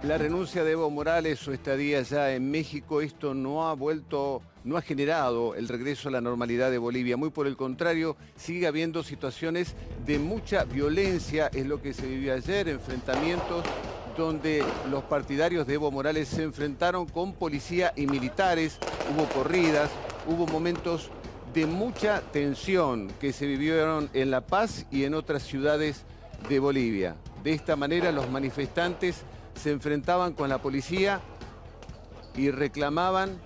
La renuncia de Evo Morales, su estadía ya en México, esto no ha generado el regreso a la normalidad de Bolivia. Muy por el contrario, sigue habiendo situaciones de mucha violencia, es lo que se vivió ayer, enfrentamientos donde los partidarios de Evo Morales se enfrentaron con policía y militares, hubo corridas, hubo momentos de mucha tensión que se vivieron en La Paz y en otras ciudades de Bolivia. De esta manera los manifestantes se enfrentaban con la policía y reclamaban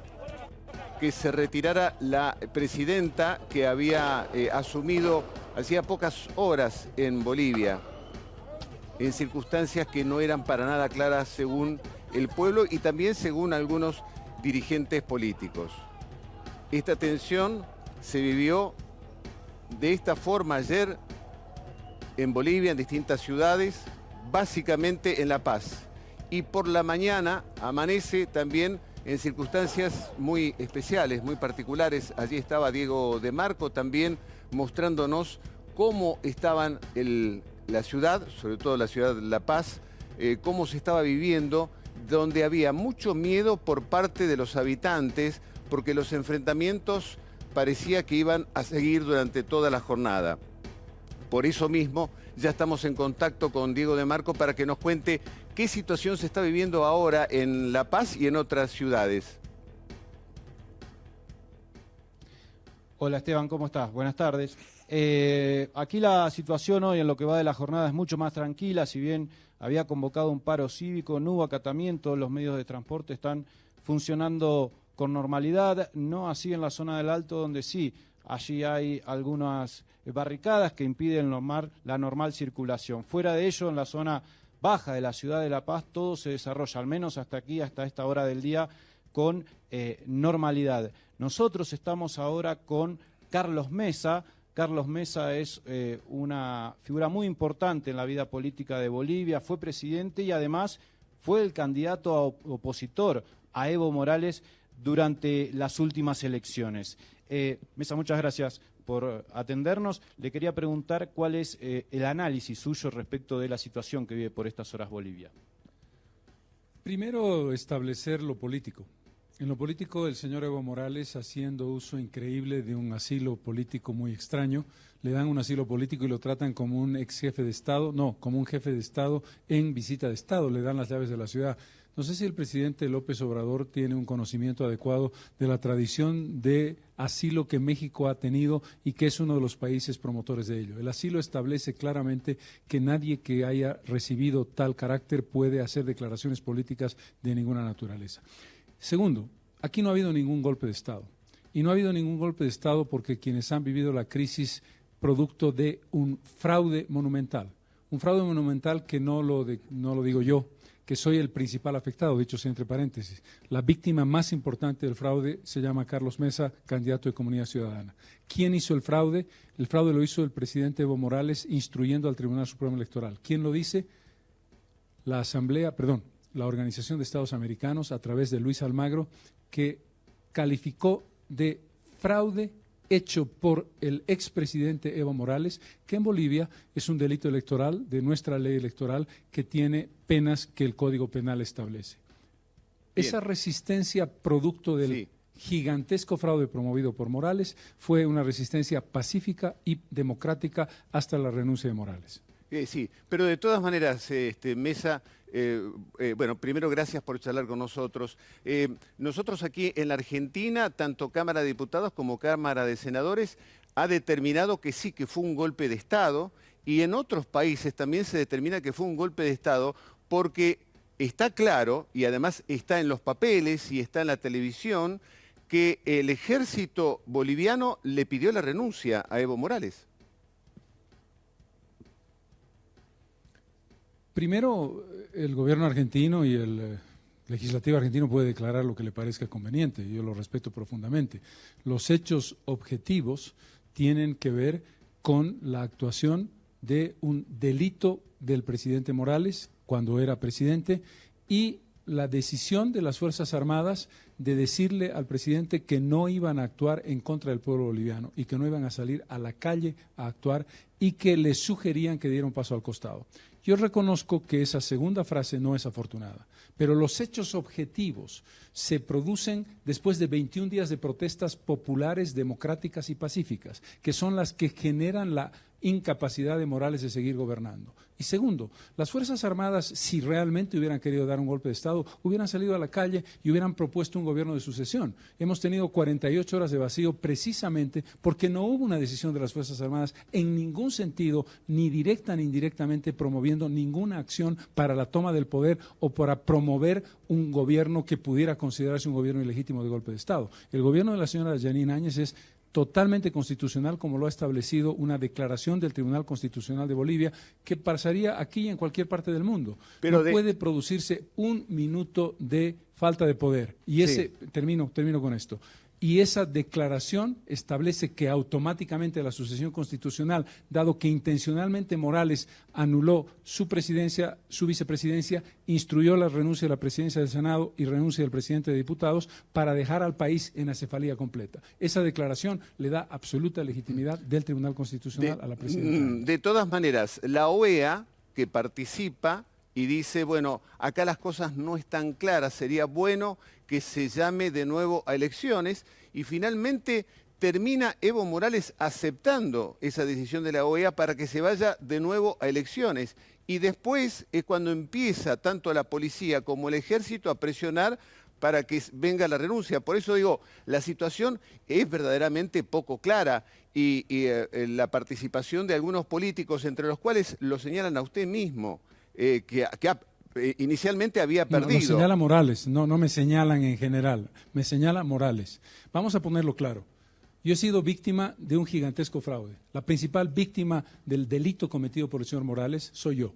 que se retirara la presidenta que había asumido hacía pocas horas en Bolivia, en circunstancias que no eran para nada claras según el pueblo y también según algunos dirigentes políticos. Esta tensión se vivió de esta forma ayer en Bolivia, en distintas ciudades, básicamente en La Paz. Y por la mañana amanece también en circunstancias muy especiales, muy particulares. Allí estaba Diego de Marco también mostrándonos cómo estaban la ciudad, sobre todo la ciudad de La Paz, cómo se estaba viviendo, donde había mucho miedo por parte de los habitantes, porque los enfrentamientos parecía que iban a seguir durante toda la jornada. Por eso mismo ya estamos en contacto con Diego de Marco para que nos cuente qué situación se está viviendo ahora en La Paz y en otras ciudades. Hola Esteban, ¿cómo estás? Buenas tardes. Aquí la situación hoy en lo que va de la jornada es mucho más tranquila, si bien había convocado un paro cívico, no hubo acatamiento, los medios de transporte están funcionando con normalidad, no así en la zona del Alto donde sí, allí hay algunas barricadas que impiden la normal circulación. Fuera de ello, en la zona baja de la ciudad de La Paz, todo se desarrolla, al menos hasta aquí, hasta esta hora del día, con normalidad. Nosotros estamos ahora con Carlos Mesa. Carlos Mesa es una figura muy importante en la vida política de Bolivia, fue presidente y además fue el candidato opositor a Evo Morales durante las últimas elecciones. Mesa, muchas gracias por atendernos. Le quería preguntar cuál es el análisis suyo respecto de la situación que vive por estas horas Bolivia. Primero, establecer lo político. En lo político, el señor Evo Morales, haciendo uso increíble de un asilo político muy extraño, le dan un asilo político y lo tratan como un ex jefe de Estado, no, como un jefe de Estado en visita de Estado, le dan las llaves de la ciudad. No sé si el presidente López Obrador tiene un conocimiento adecuado de la tradición de asilo que México ha tenido y que es uno de los países promotores de ello. El asilo establece claramente que nadie que haya recibido tal carácter puede hacer declaraciones políticas de ninguna naturaleza. Segundo, aquí no ha habido ningún golpe de Estado. Y no ha habido ningún golpe de Estado porque quienes han vivido la crisis producto de un fraude monumental. Un fraude monumental que no lo digo yo, que soy el principal afectado, dicho sea entre paréntesis. La víctima más importante del fraude se llama Carlos Mesa, candidato de Comunidad Ciudadana. ¿Quién hizo el fraude? El fraude lo hizo el presidente Evo Morales instruyendo al Tribunal Supremo Electoral. ¿Quién lo dice? La Organización de Estados Americanos, a través de Luis Almagro, que calificó de fraude hecho por el expresidente Evo Morales, que en Bolivia es un delito electoral de nuestra ley electoral que tiene penas que el Código Penal establece. Bien. Esa resistencia producto del gigantesco fraude promovido por Morales fue una resistencia pacífica y democrática hasta la renuncia de Morales. Sí, pero de todas maneras, Mesa, bueno, primero gracias por charlar con nosotros. Nosotros aquí en la Argentina, tanto Cámara de Diputados como Cámara de Senadores, ha determinado que sí, que fue un golpe de Estado, y en otros países también se determina que fue un golpe de Estado porque está claro, y además está en los papeles y está en la televisión, que el ejército boliviano le pidió la renuncia a Evo Morales. Primero, el gobierno argentino y el legislativo argentino puede declarar lo que le parezca conveniente, yo lo respeto profundamente. Los hechos objetivos tienen que ver con la actuación de un delito del presidente Morales cuando era presidente y la decisión de las Fuerzas Armadas de decirle al presidente que no iban a actuar en contra del pueblo boliviano y que no iban a salir a la calle a actuar y que les sugerían que diera un paso al costado. Yo reconozco que esa segunda frase no es afortunada, pero los hechos objetivos se producen después de 21 días de protestas populares, democráticas y pacíficas, que son las que generan la incapacidad de Morales de seguir gobernando. Y segundo, las Fuerzas Armadas, si realmente hubieran querido dar un golpe de Estado, hubieran salido a la calle y hubieran propuesto un gobierno de sucesión. Hemos tenido 48 horas de vacío precisamente porque no hubo una decisión de las Fuerzas Armadas en ningún sentido, ni directa ni indirectamente, promoviendo ninguna acción para la toma del poder o para promover un gobierno que pudiera considerarse un gobierno ilegítimo de golpe de Estado. El gobierno de la señora Yanine Áñez es totalmente constitucional, como lo ha establecido una declaración del Tribunal Constitucional de Bolivia, que pasaría aquí y en cualquier parte del mundo. Pero no puede producirse un minuto de falta de poder. Y ese, termino con esto. Y esa declaración establece que automáticamente la sucesión constitucional, dado que intencionalmente Morales anuló su presidencia, su vicepresidencia, instruyó la renuncia de la presidencia del Senado y renuncia del presidente de diputados para dejar al país en acefalía completa. Esa declaración le da absoluta legitimidad del Tribunal Constitucional a la presidenta. De todas maneras, la OEA, que participa y dice, bueno, acá las cosas no están claras, sería bueno que se llame de nuevo a elecciones, y finalmente termina Evo Morales aceptando esa decisión de la OEA para que se vaya de nuevo a elecciones. Y después es cuando empieza tanto la policía como el ejército a presionar para que venga la renuncia. Por eso digo, la situación es verdaderamente poco clara y la participación de algunos políticos, entre los cuales lo señalan a usted mismo, inicialmente había perdido. No señala Morales, no me señalan en general, me señala Morales. Vamos a ponerlo claro. Yo he sido víctima de un gigantesco fraude. La principal víctima del delito cometido por el señor Morales soy yo.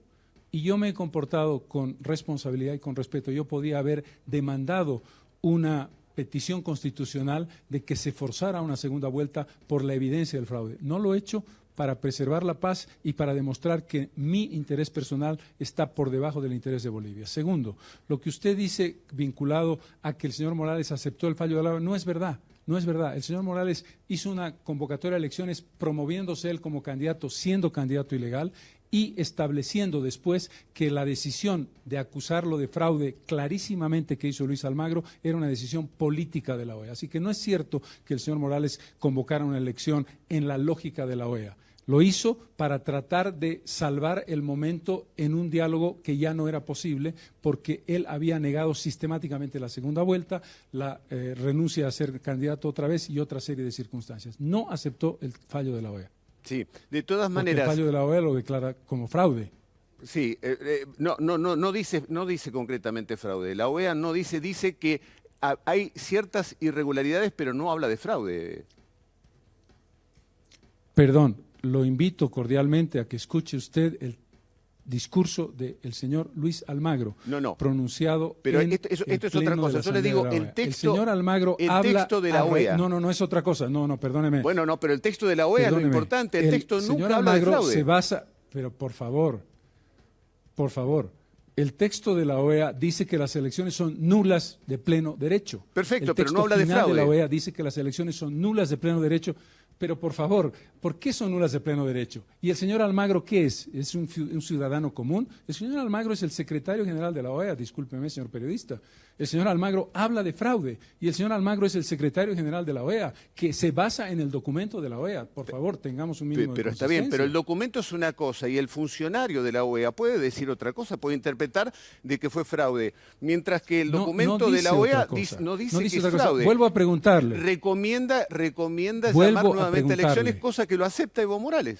Y yo me he comportado con responsabilidad y con respeto. Yo podía haber demandado una petición constitucional de que se forzara una segunda vuelta por la evidencia del fraude. No lo he hecho para preservar la paz y para demostrar que mi interés personal está por debajo del interés de Bolivia. Segundo, lo que usted dice vinculado a que el señor Morales aceptó el fallo de la OEA no es verdad. No es verdad. El señor Morales hizo una convocatoria a elecciones promoviéndose él como candidato, siendo candidato ilegal, y estableciendo después que la decisión de acusarlo de fraude clarísimamente que hizo Luis Almagro era una decisión política de la OEA. Así que no es cierto que el señor Morales convocara una elección en la lógica de la OEA. Lo hizo para tratar de salvar el momento en un diálogo que ya no era posible porque él había negado sistemáticamente la segunda vuelta, la renuncia a ser candidato otra vez y otra serie de circunstancias. No aceptó el fallo de la OEA. Sí, de todas maneras. Porque el fallo de la OEA lo declara como fraude. Sí, no dice concretamente fraude. La OEA no dice que hay ciertas irregularidades, pero no habla de fraude. Perdón, lo invito cordialmente a que escuche usted el discurso del señor Luis Almagro, pronunciado pero en esto es otra cosa. Yo le digo, el señor Almagro habla texto de la OEA. No es otra cosa. No, perdóneme. Bueno, no, pero el texto de la OEA es lo importante. El texto nunca habla de fraude. Se basa, pero por favor, el texto de la OEA dice que las elecciones son nulas de pleno derecho. Perfecto, pero no habla de fraude. El texto final de la OEA dice que las elecciones son nulas de pleno derecho. Pero por favor, ¿por qué son nulas de pleno derecho? ¿Y el señor Almagro qué es? ¿Es un ciudadano común? El señor Almagro es el secretario general de la OEA, discúlpeme, señor periodista. El señor Almagro habla de fraude y el señor Almagro es el secretario general de la OEA, que se basa en el documento de la OEA. Por favor, tengamos un mínimo de Pero está bien, pero el documento es una cosa y el funcionario de la OEA puede decir otra cosa, puede interpretar de que fue fraude, mientras que el documento de la OEA no dice que es fraude. Vuelvo a preguntarle. Recomienda llamar nuevamente elecciones, cosa que lo acepta Evo Morales.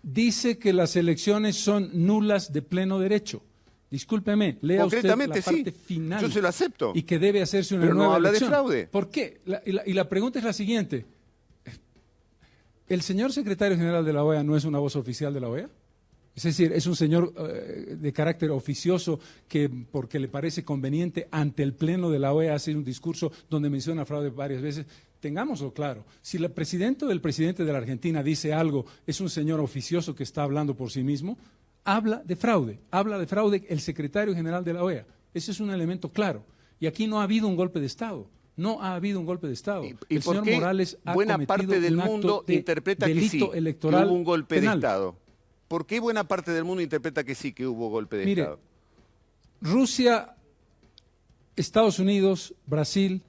Dice que las elecciones son nulas de pleno derecho. Discúlpeme, lea usted la parte final. Yo se lo acepto. Y que debe hacerse una pero nueva no habla elección. De fraude. ¿Por qué? Y la pregunta es la siguiente. ¿El señor secretario general de la OEA no es una voz oficial de la OEA? Es decir, es un señor de carácter oficioso que, porque le parece conveniente ante el pleno de la OEA, hacer un discurso donde menciona fraude varias veces. Tengámoslo claro, si el presidente o el presidente de la Argentina dice algo, es un señor oficioso que está hablando por sí mismo, habla de fraude el secretario general de la OEA. Ese es un elemento claro. Y aquí no ha habido un golpe de Estado. No ha habido un golpe de Estado. ¿Y el por señor qué Morales ha buena cometido parte del un acto mundo de interpreta que delito sí, electoral que hubo un golpe penal. de Estado? ¿Por qué buena parte del mundo interpreta que sí, que hubo golpe de Mire, Estado? Rusia, Estados Unidos, Brasil,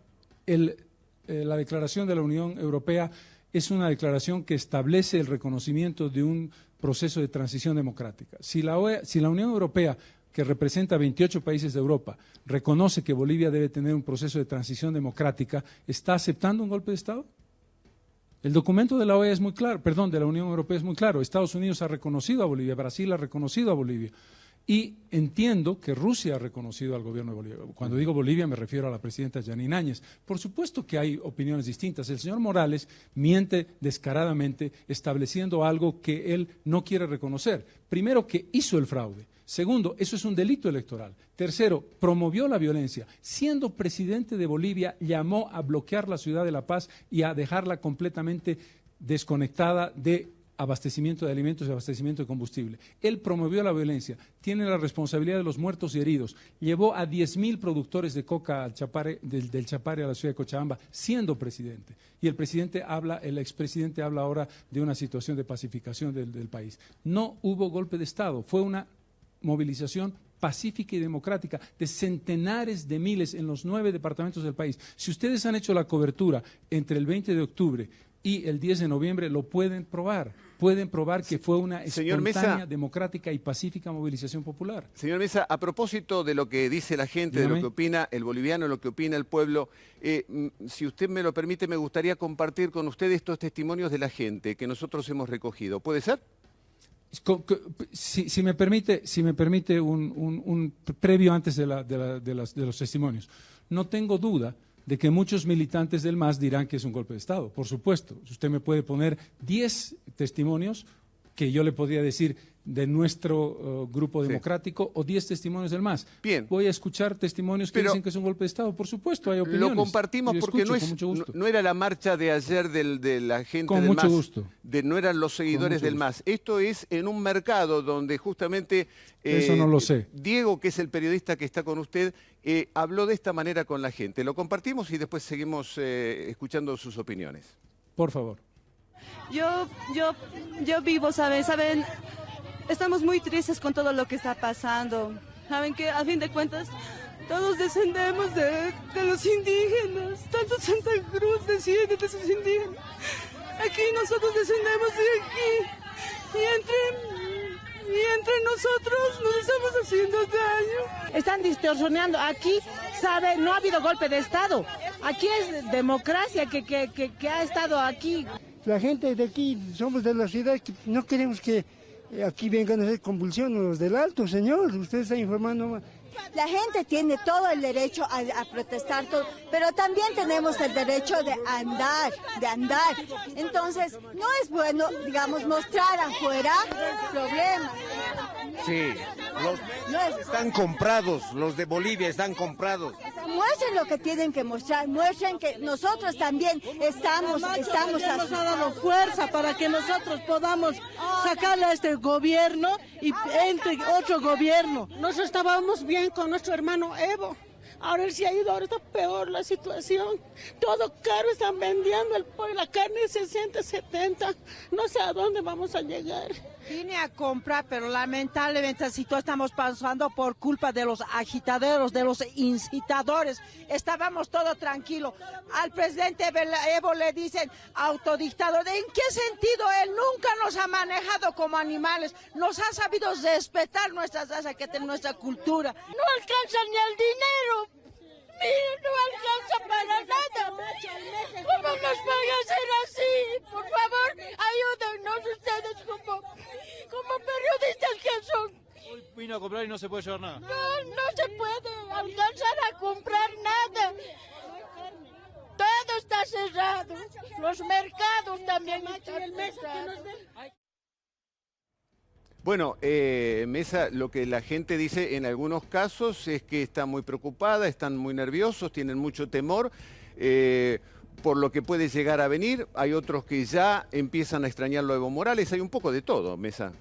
la declaración de la Unión Europea es una declaración que establece el reconocimiento de un proceso de transición democrática. Si la Unión Europea, que representa 28 países de Europa, reconoce que Bolivia debe tener un proceso de transición democrática, ¿está aceptando un golpe de Estado? El documento de la OEA es muy claro, perdón, de la Unión Europea es muy claro. Estados Unidos ha reconocido a Bolivia, Brasil ha reconocido a Bolivia. Y entiendo que Rusia ha reconocido al gobierno de Bolivia. Cuando digo Bolivia me refiero a la presidenta Yanine Áñez. Por supuesto que hay opiniones distintas. El señor Morales miente descaradamente estableciendo algo que él no quiere reconocer. Primero, que hizo el fraude. Segundo, eso es un delito electoral. Tercero, promovió la violencia. Siendo presidente de Bolivia, llamó a bloquear la ciudad de La Paz y a dejarla completamente desconectada de abastecimiento de alimentos y abastecimiento de combustible. Él promovió la violencia, tiene la responsabilidad de los muertos y heridos, llevó a 10.000 productores de coca al Chapare, del Chapare a la ciudad de Cochabamba, siendo presidente. Y el expresidente habla ahora de una situación de pacificación del país. No hubo golpe de Estado, fue una movilización pacífica y democrática de centenares de miles en los 9 departamentos del país. Si ustedes han hecho la cobertura entre el 20 de octubre y el 10 de noviembre, lo pueden probar. Pueden probar que fue una espontánea, democrática y pacífica movilización popular. Señor Mesa, a propósito de lo que dice la gente, Dígame. de lo que opina el boliviano, lo que opina el pueblo, si usted me lo permite, me gustaría compartir con usted estos testimonios de la gente que nosotros hemos recogido. ¿Puede ser? Si me permite un previo antes de los testimonios. No tengo duda de que muchos militantes del MAS dirán que es un golpe de Estado. Por supuesto, usted me puede poner 10 testimonios que yo le podría decir de nuestro grupo democrático o 10 testimonios del MAS. Bien. Voy a escuchar testimonios que dicen que es un golpe de Estado. Por supuesto, hay opiniones. Lo compartimos porque no era la marcha de ayer de la gente del MAS. Con mucho gusto. No eran los seguidores del MAS. Esto es en un mercado donde justamente eso no lo sé. Diego, que es el periodista que está con usted, habló de esta manera con la gente. Lo compartimos y después seguimos escuchando sus opiniones. Por favor. Yo vivo, ¿saben? Estamos muy tristes con todo lo que está pasando. Saben que a fin de cuentas todos descendemos de los indígenas. Tanto Santa Cruz desciende de esos indígenas. Aquí nosotros descendemos de aquí. Y entre nosotros nos estamos haciendo daño. Están distorsionando. Aquí, ¿sabe? No ha habido golpe de Estado. Aquí es democracia que ha estado aquí. La gente de aquí, somos de la ciudad, que no queremos que aquí vengan a hacer convulsiones los del Alto, señor. Usted está informando. La gente tiene todo el derecho a protestar, pero también tenemos el derecho de andar. Entonces, no es bueno, digamos, mostrar afuera problemas. Sí, los medios están comprados, los de Bolivia están comprados. Muestren lo que tienen que mostrar, muestren que nosotros también estamos Nos ha dado fuerza para que nosotros podamos sacarle a este gobierno y entre otro gobierno. Nosotros estábamos bien con nuestro hermano Evo. Ahora él se ha ido, ahora está peor la situación. Todo caro, están vendiendo el pollo, la carne 60, 70. No sé a dónde vamos a llegar. Vine a comprar, pero lamentablemente la situación estamos pasando por culpa de los agitadores, de los incitadores. Estábamos todo tranquilo. Al presidente Evo le dicen autodictador. ¿En qué sentido? Él nunca nos ha manejado como animales. Nos ha sabido respetar nuestra raza, que es nuestra cultura. No alcanza ni el dinero. Miren, no alcanza para nada. ¿Cómo nos van a hacer así? Por favor, ayúdennos ustedes como periodistas que son. Hoy vino a comprar y no se puede llevar nada. No se puede alcanzar a comprar nada. Todo está cerrado. Los mercados también están cerrados. Bueno, Mesa, lo que la gente dice en algunos casos es que está muy preocupada, están muy nerviosos, tienen mucho temor por lo que puede llegar a venir. Hay otros que ya empiezan a extrañarlo a Evo Morales. Hay un poco de todo, Mesa.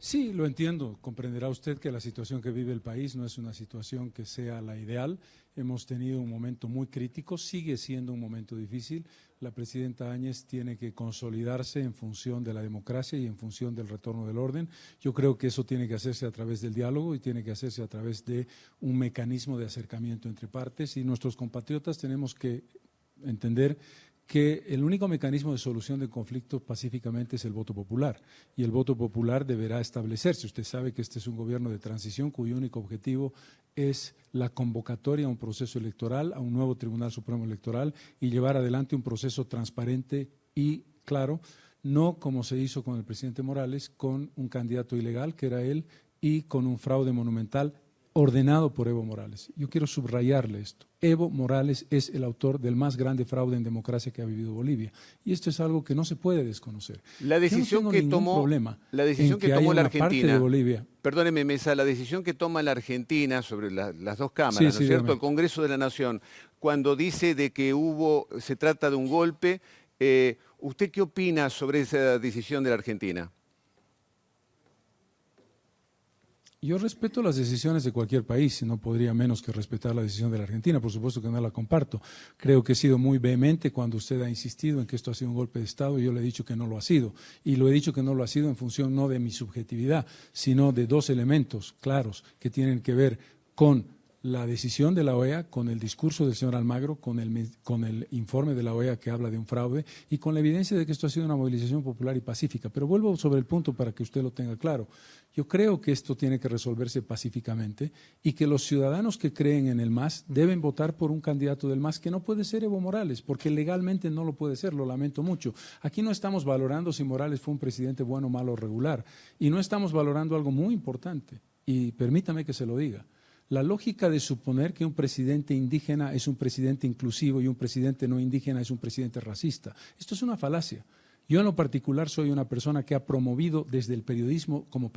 Sí, lo entiendo. Comprenderá usted que la situación que vive el país no es una situación que sea la ideal. Hemos tenido un momento muy crítico, sigue siendo un momento difícil. La presidenta Áñez tiene que consolidarse en función de la democracia y en función del retorno del orden. Yo creo que eso tiene que hacerse a través del diálogo y tiene que hacerse a través de un mecanismo de acercamiento entre partes, y nuestros compatriotas tenemos que entender que el único mecanismo de solución de conflictos pacíficamente es el voto popular, y el voto popular deberá establecerse. Usted sabe que este es un gobierno de transición cuyo único objetivo es la convocatoria a un proceso electoral, a un nuevo Tribunal Supremo Electoral, y llevar adelante un proceso transparente y claro, no como se hizo con el presidente Morales, con un candidato ilegal que era él y con un fraude monumental ordenado por Evo Morales. Yo quiero subrayarle esto. Evo Morales es el autor del más grande fraude en democracia que ha vivido Bolivia, y esto es algo que no se puede desconocer. La decisión que tomó la Argentina, perdóneme Mesa, la decisión que toma la Argentina sobre las dos cámaras, ¿no es cierto? Dígame. El Congreso de la Nación, cuando dice de que se trata de un golpe, ¿usted qué opina sobre esa decisión de la Argentina? Yo respeto las decisiones de cualquier país y no podría menos que respetar la decisión de la Argentina. Por supuesto que no la comparto. Creo que he sido muy vehemente cuando usted ha insistido en que esto ha sido un golpe de Estado, y yo le he dicho que no lo ha sido. Y lo he dicho que no lo ha sido en función no de mi subjetividad, sino de dos elementos claros que tienen que ver con la decisión de la OEA, con el discurso del señor Almagro, con el informe de la OEA que habla de un fraude, y con la evidencia de que esto ha sido una movilización popular y pacífica. Pero vuelvo sobre el punto para que usted lo tenga claro. Yo creo que esto tiene que resolverse pacíficamente, y que los ciudadanos que creen en el MAS deben votar por un candidato del MAS que no puede ser Evo Morales, porque legalmente no lo puede ser, lo lamento mucho. Aquí no estamos valorando si Morales fue un presidente bueno, malo o regular, y no estamos valorando algo muy importante, y permítame que se lo diga. La lógica de suponer que un presidente indígena es un presidente inclusivo y un presidente no indígena es un presidente racista. Esto es una falacia. Yo en lo particular soy una persona que ha promovido desde el periodismo como